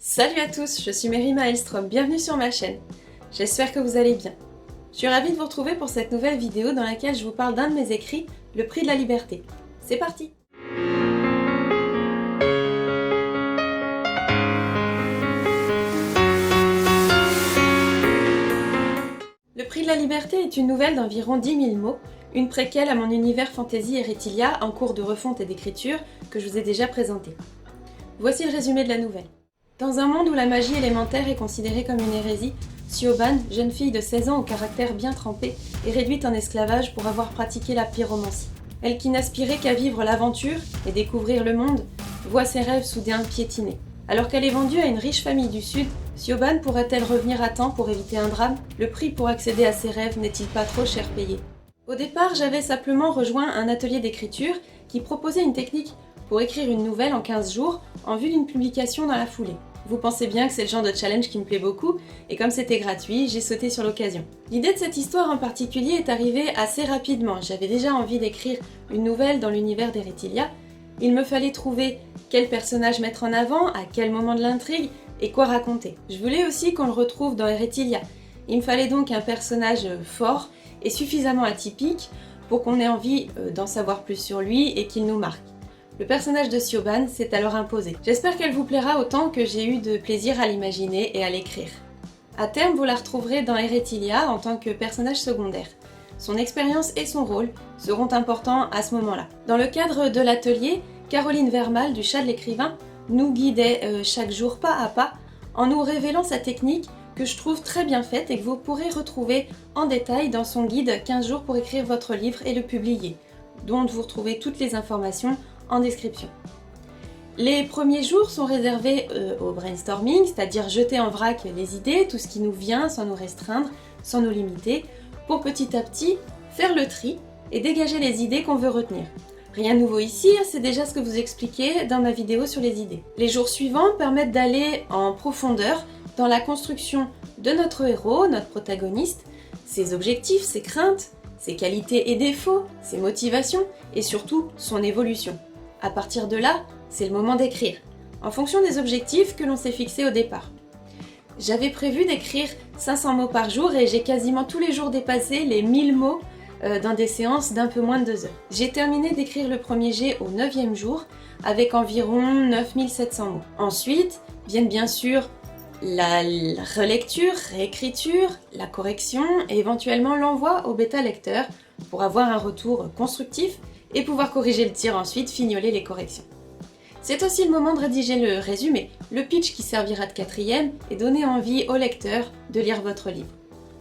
Salut à tous, je suis Mary Maelstrom, bienvenue sur ma chaîne. J'espère que vous allez bien. Je suis ravie de vous retrouver pour cette nouvelle vidéo dans laquelle je vous parle d'un de mes écrits, Le prix de la liberté. C'est parti! Le prix de la liberté est une nouvelle d'environ 10 000 mots, une préquelle à mon univers fantasy Erethilia en cours de refonte et d'écriture que je vous ai déjà présenté. Voici le résumé de la nouvelle. Dans un monde où la magie élémentaire est considérée comme une hérésie, Siobhan, jeune fille de 16 ans au caractère bien trempé, est réduite en esclavage pour avoir pratiqué la pyromancie. Elle qui n'aspirait qu'à vivre l'aventure et découvrir le monde, voit ses rêves soudain piétinés. Alors qu'elle est vendue à une riche famille du Sud, Siobhan pourrait-elle revenir à temps pour éviter un drame? Le prix pour accéder à ses rêves n'est-il pas trop cher payé? Au départ, j'avais simplement rejoint un atelier d'écriture qui proposait une technique pour écrire une nouvelle en 15 jours en vue d'une publication dans la foulée. Vous pensez bien que c'est le genre de challenge qui me plaît beaucoup, et comme c'était gratuit, j'ai sauté sur l'occasion. L'idée de cette histoire en particulier est arrivée assez rapidement. J'avais déjà envie d'écrire une nouvelle dans l'univers d'Erethilia. Il me fallait trouver quel personnage mettre en avant, à quel moment de l'intrigue, et quoi raconter. Je voulais aussi qu'on le retrouve dans Erethilia. Il me fallait donc un personnage fort et suffisamment atypique pour qu'on ait envie d'en savoir plus sur lui et qu'il nous marque. Le personnage de Siobhan s'est alors imposé. J'espère qu'elle vous plaira autant que j'ai eu de plaisir à l'imaginer et à l'écrire. À terme, vous la retrouverez dans Erethilia en tant que personnage secondaire. Son expérience et son rôle seront importants à ce moment-là. Dans le cadre de l'atelier, Caroline Vermal du Chat de l'écrivain nous guidait chaque jour pas à pas en nous révélant sa technique que je trouve très bien faite et que vous pourrez retrouver en détail dans son guide 15 jours pour écrire votre livre et le publier, dont vous retrouvez toutes les informations en description. Les premiers jours sont réservés au brainstorming, c'est-à-dire jeter en vrac les idées, tout ce qui nous vient sans nous restreindre, sans nous limiter, pour petit à petit faire le tri et dégager les idées qu'on veut retenir. Rien de nouveau ici, c'est déjà ce que vous expliquez dans ma vidéo sur les idées. Les jours suivants permettent d'aller en profondeur dans la construction de notre héros, notre protagoniste, ses objectifs, ses craintes, ses qualités et défauts, ses motivations et surtout son évolution. À partir de là, c'est le moment d'écrire, en fonction des objectifs que l'on s'est fixés au départ. J'avais prévu d'écrire 500 mots par jour et j'ai quasiment tous les jours dépassé les 1000 mots dans des séances d'un peu moins de 2 heures. J'ai terminé d'écrire le premier jet au 9e jour avec environ 9700 mots. Ensuite viennent bien sûr la relecture, réécriture, la correction et éventuellement l'envoi au bêta-lecteur pour avoir un retour constructif et pouvoir corriger le tir ensuite, fignoler les corrections. C'est aussi le moment de rédiger le résumé, le pitch qui servira de 4e et donner envie au lecteur de lire votre livre.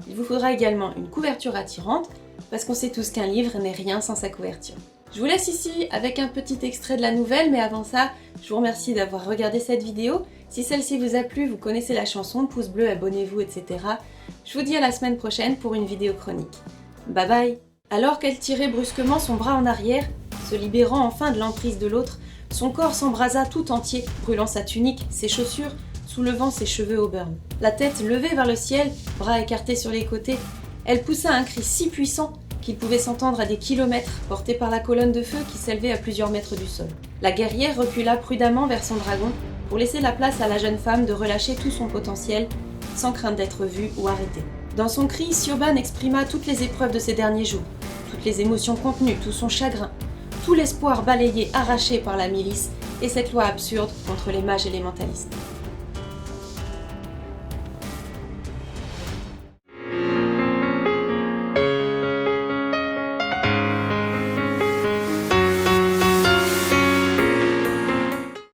Il vous faudra également une couverture attirante, parce qu'on sait tous qu'un livre n'est rien sans sa couverture. Je vous laisse ici avec un petit extrait de la nouvelle, mais avant ça, je vous remercie d'avoir regardé cette vidéo. Si celle-ci vous a plu, vous connaissez la chanson, pouce bleu, abonnez-vous, etc. Je vous dis à la semaine prochaine pour une vidéo chronique. Bye bye! Alors qu'elle tirait brusquement son bras en arrière, se libérant enfin de l'emprise de l'autre, son corps s'embrasa tout entier, brûlant sa tunique, ses chaussures, soulevant ses cheveux au burn. La tête levée vers le ciel, bras écartés sur les côtés, elle poussa un cri si puissant qu'il pouvait s'entendre à des kilomètres, porté par la colonne de feu qui s'élevait à plusieurs mètres du sol. La guerrière recula prudemment vers son dragon pour laisser la place à la jeune femme de relâcher tout son potentiel, sans crainte d'être vue ou arrêtée. Dans son cri, Siobhan exprima toutes les épreuves de ces derniers jours, toutes les émotions contenues, tout son chagrin, tout l'espoir balayé, arraché par la milice et cette loi absurde contre les mages élémentalistes.